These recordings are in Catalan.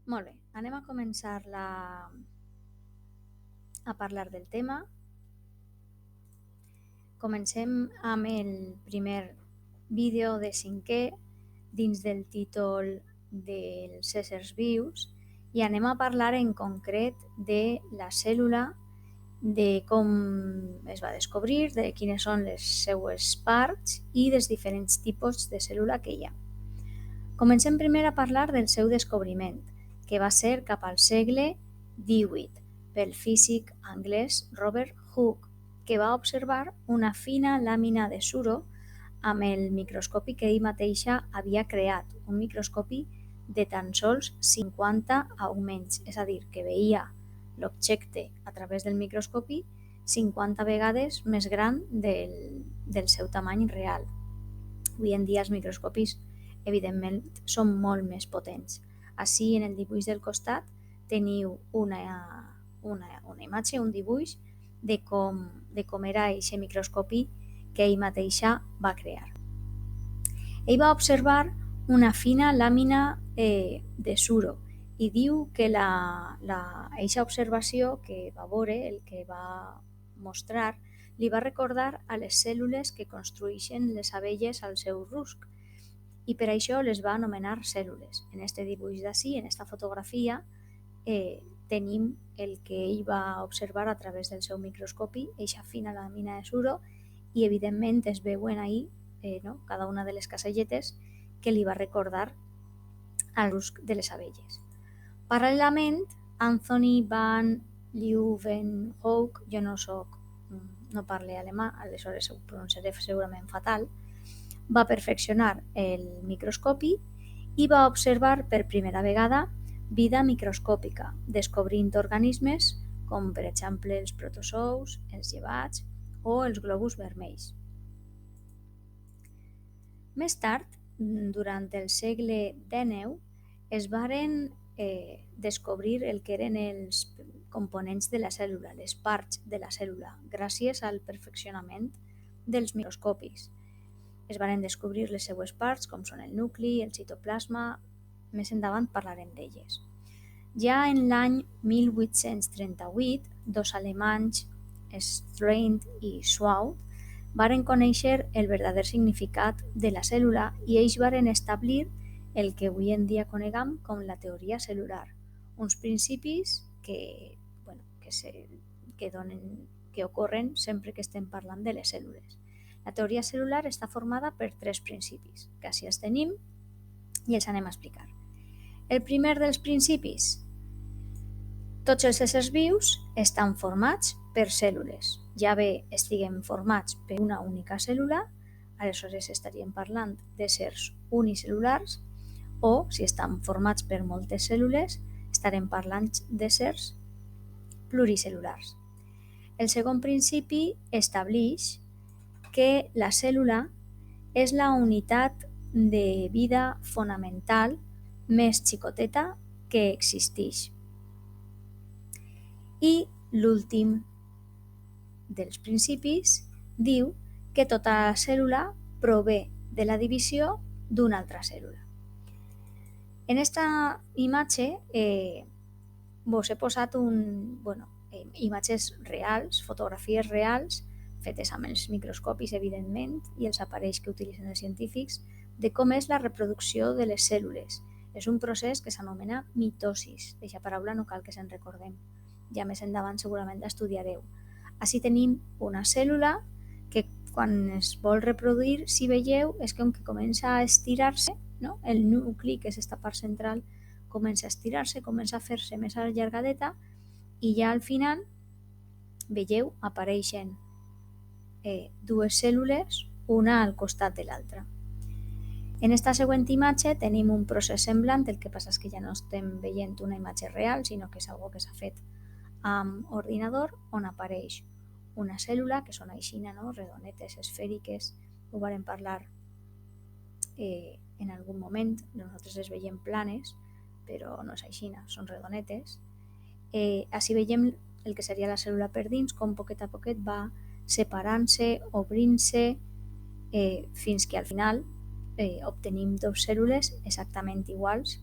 Molt bé, anem a començar a parlar del tema. Comencem amb el primer vídeo de 5è dins del títol dels éssers vius i anem a parlar en concret de la cèl·lula, de com es va descobrir, de quines són les seues parts i dels diferents tipus de cèl·lula que hi ha. Comencem primer a parlar del seu descobriment, que va ser cap al segle XVIII pel físic anglès Robert Hooke, que va observar una fina làmina de suro amb el microscopi que ell mateixa havia creat, un microscopi de tan sols 50 augments, és a dir, que veia l'objecte a través del microscopi 50 vegades més gran del seu tamany real. Avui en dia els microscopis evidentment són molt més potents. Així en el dibuix del costat teniu una imatge, un dibuix de com era aquest microscopi que ell mateixa va crear. Ell va observar una fina làmina de suro i diu que aquesta observació que va veure, el que va mostrar, li va recordar a les cèl·lules que construeixen les abelles al seu rusc i per això les va anomenar cèl·lules. En aquest dibuix d'ací, en aquesta fotografia, tenim el que ell va observar a través del seu microscopi, eixa fina làmina de suro, i evidentment es veuen ahí cada una de les caselletes que li va recordar al rusc de les abelles. Paral·lelament, Anthony van Leeuwenhoek, jo no parlo alemà, aleshores ho pronunciaré segurament fatal, va perfeccionar el microscopi i va observar per primera vegada vida microscòpica, descobrint organismes com per exemple els protozous, els llevats o els globus vermells. Més tard, durant el segle XIX, es varen descobrir el que eren els components de la cèl·lula, les parts de la cèl·lula, gràcies al perfeccionament dels microscopis. Es varen descobrir les seues parts, com són el nucli, el citoplasma, més endavant parlarem d'elles. Ja en l'any 1838, dos alemanys, Strand i Schwaud, varen conèixer el verdader significat de la cèl·lula i ells varen establir el que avui en dia coneguem com la teoria cel·lular, uns principis que ocorren sempre que estem parlant de les cèl·lules. La teoria cel·lular està formada per tres principis, que així els tenim i els anem a explicar. El primer dels principis: tots els éssers vius estan formats per cèl·lules. Ja bé estiguem formats per una única cèl·lula, aleshores estaríem parlant d'éssers unicel·lulars, o si estan formats per moltes cèl·lules, estarem parlant d'éssers pluricel·lulars. El segon principi estableix que la cèl·lula és la unitat de vida fonamental més xicoteta que existeix. I l'últim dels principis diu que tota la cèl·lula prové de la divisió d'una altra cèl·lula. En aquesta imatge vos he posat imatges reals, fotografies reals, fetes amb els microscopis, evidentment, i els aparells que utilitzen els científics, de com és la reproducció de les cèl·lules. És un procés que s'anomena mitosis. Aquesta paraula no cal que se'n recordem. Ja més endavant segurament l'estudiareu. Així tenim una cèl·lula que quan es vol reproduir, si veieu, és com que comença a estirar-se, no? El nucli, que és aquesta part central, comença a estirar-se, comença a fer-se més allargadeta i ja al final, veieu, apareixen dues cèl·lules, una al costat de l'altra. En esta següent imatge tenim un procés semblant, el que passa és que ja no estem veient una imatge real, sinó que és una que s'ha fet amb ordinador, on apareix una cèl·lula, que són aixina, no? Redonetes, esfèriques, ho vàrem parlar en algun moment, nosaltres les veiem planes, però no és aixina, són redonetes. Així veiem el que seria la cèl·lula per dins, com poquet a poquet va separant-se, obrint-se, fins que al final obtenim dues cèl·lules exactament iguals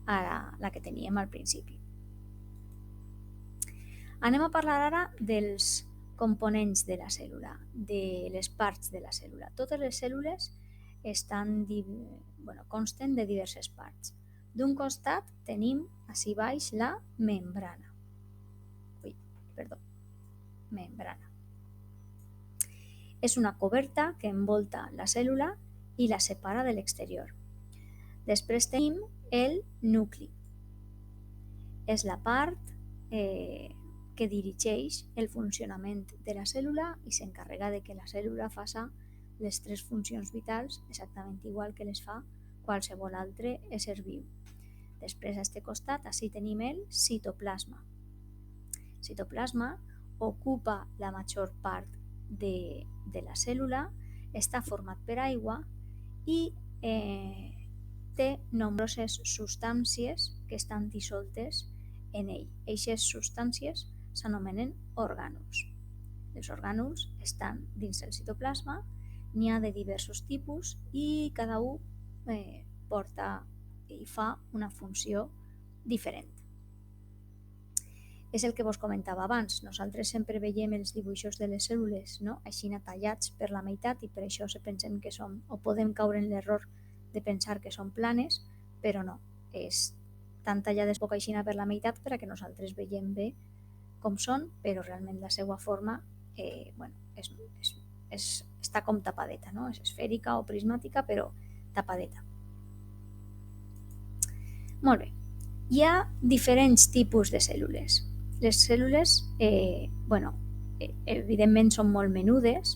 a la que teníem al principi. Anem a parlar ara dels components de la cèl·lula, de les parts de la cèl·lula. Totes les cèl·lules consten de diverses parts. D'un costat tenim ací baix la membrana. Membrana. És una coberta que envolta la cèl·lula i la separa de l'exterior. Després tenim el nucli. És la part que dirigeix el funcionament de la cèl·lula i s'encarrega de que la cèl·lula faça les tres funcions vitals exactament igual que les fa qualsevol altre ésser viu. Després, a aquest costat, ací tenim el citoplasma. El citoplasma ocupa la major part de la cèl·lula, està format per aigua i té nombroses substàncies que estan dissoltes en ell. Aquestes substàncies s'anomenen orgànuls. Els orgànuls estan dins del citoplasma, n'hi ha de diversos tipus i cada un porta i fa una funció diferent. És el que vos comentava abans, nosaltres sempre veiem els dibuixos de les cèl·lules, no? Així tallats per la meitat i per això se pensem que són, o podem caure en l'error de pensar que són planes, però no, estan tallades poc així per la meitat per a que nosaltres veiem bé com són, però realment la seva forma està com tapadeta, no? És esfèrica o prismàtica, però tapadeta. Molt bé, hi ha diferents tipus de cèl·lules. Les cèl·lules, evidentment són molt menudes,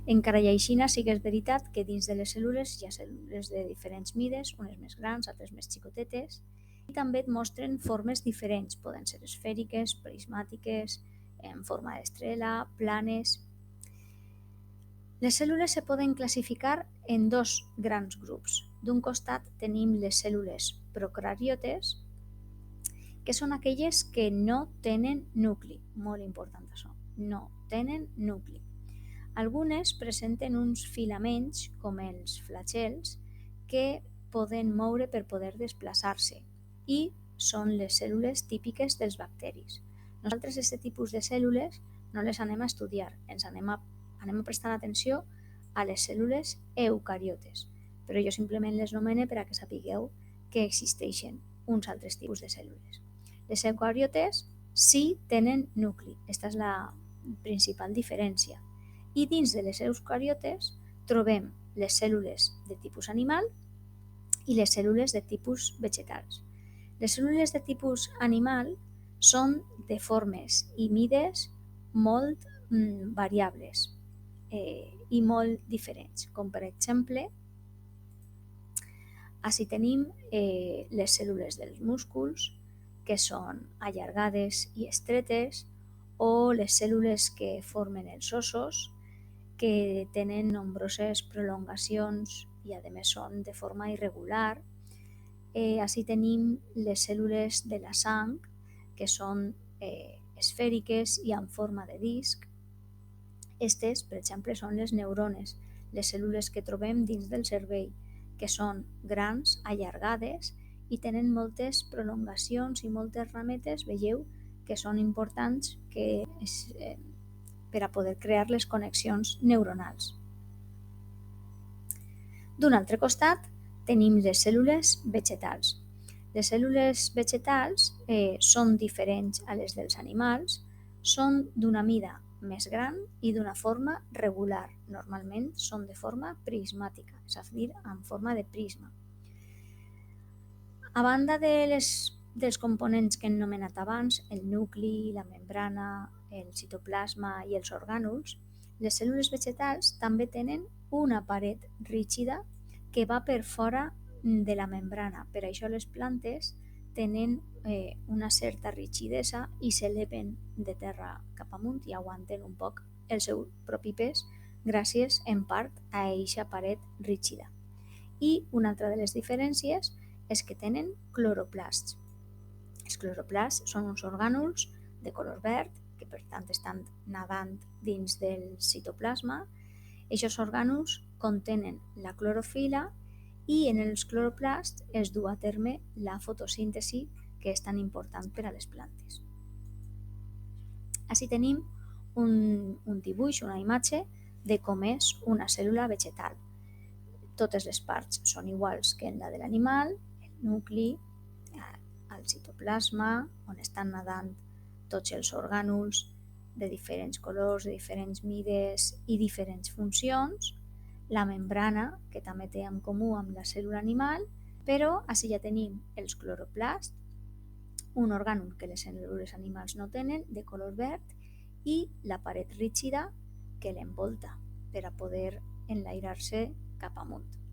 encara i així sí que és veritat que dins de les cèl·lules hi ha cèl·lules de diferents mides, unes més grans, altres més xicotetes, i també et mostren formes diferents, poden ser esfèriques, prismàtiques, en forma d'estrela, planes. Les cèl·lules se poden classificar en dos grans grups. D'un costat tenim les cèl·lules procariotes, que són aquelles que no tenen nucli. Molt important això, no tenen nucli. Algunes presenten uns filaments, com els flagels, que poden moure per poder desplaçar-se i són les cèl·lules típiques dels bacteris. Nosaltres aquest tipus de cèl·lules no les anem a estudiar, anem a prestar atenció a les cèl·lules eucariotes, però jo simplement les nomene per a que sapigueu que existeixen uns altres tipus de cèl·lules. Les eucariotes sí tenen nucli, aquesta és la principal diferència. I dins de les eucariotes trobem les cèl·lules de tipus animal i les cèl·lules de tipus vegetals. Les cèl·lules de tipus animal són de formes i mides molt variables i molt diferents, com per exemple, així tenim les cèl·lules dels músculs, que són allargades i estretes, o les cèl·lules que formen els ossos, que tenen nombroses prolongacions i a més són de forma irregular. Així tenim les cèl·lules de la sang, que són esfèriques i en forma de disc. Aquestes, per exemple, són les neurones, les cèl·lules que trobem dins del cervell, que són grans, allargades i tenen moltes prolongacions i moltes rametes, veieu, que són importants per a poder crear les connexions neuronals. D'un altre costat, tenim les cèl·lules vegetals. Les cèl·lules vegetals són diferents a les dels animals, són d'una mida més gran i d'una forma regular. Normalment són de forma prismàtica, és a dir, en forma de prisma. A banda dels components que hem nomenat abans, el nucli, la membrana, el citoplasma i els orgànuls, les cèl·lules vegetals també tenen una paret rígida que va per fora de la membrana. Per això les plantes tenen una certa rigidesa i s'eleven de terra cap amunt i aguanten un poc el seu propi pes gràcies en part a aquesta paret rígida. I una altra de les diferències és que tenen cloroplasts. Els cloroplasts són uns orgànuls de color verd que per tant estan nadant dins del citoplasma. Aquests orgànuls contenen la clorofil·la i en els cloroplasts es du a terme la fotosíntesi que és tan important per a les plantes. Així tenim un dibuix, una imatge de com és una cèl·lula vegetal. Totes les parts són iguals que en la de l'animal, el nucli, el citoplasma, on estan nedant tots els orgànuls de diferents colors, de diferents mides i diferents funcions, la membrana, que també té en comú amb la cèl·lula animal, però així ja tenim els cloroplasts, un orgànul que les cèl·lules animals no tenen, de color verd, i la paret rígida que l'envolta per a poder enlairar-se cap amunt.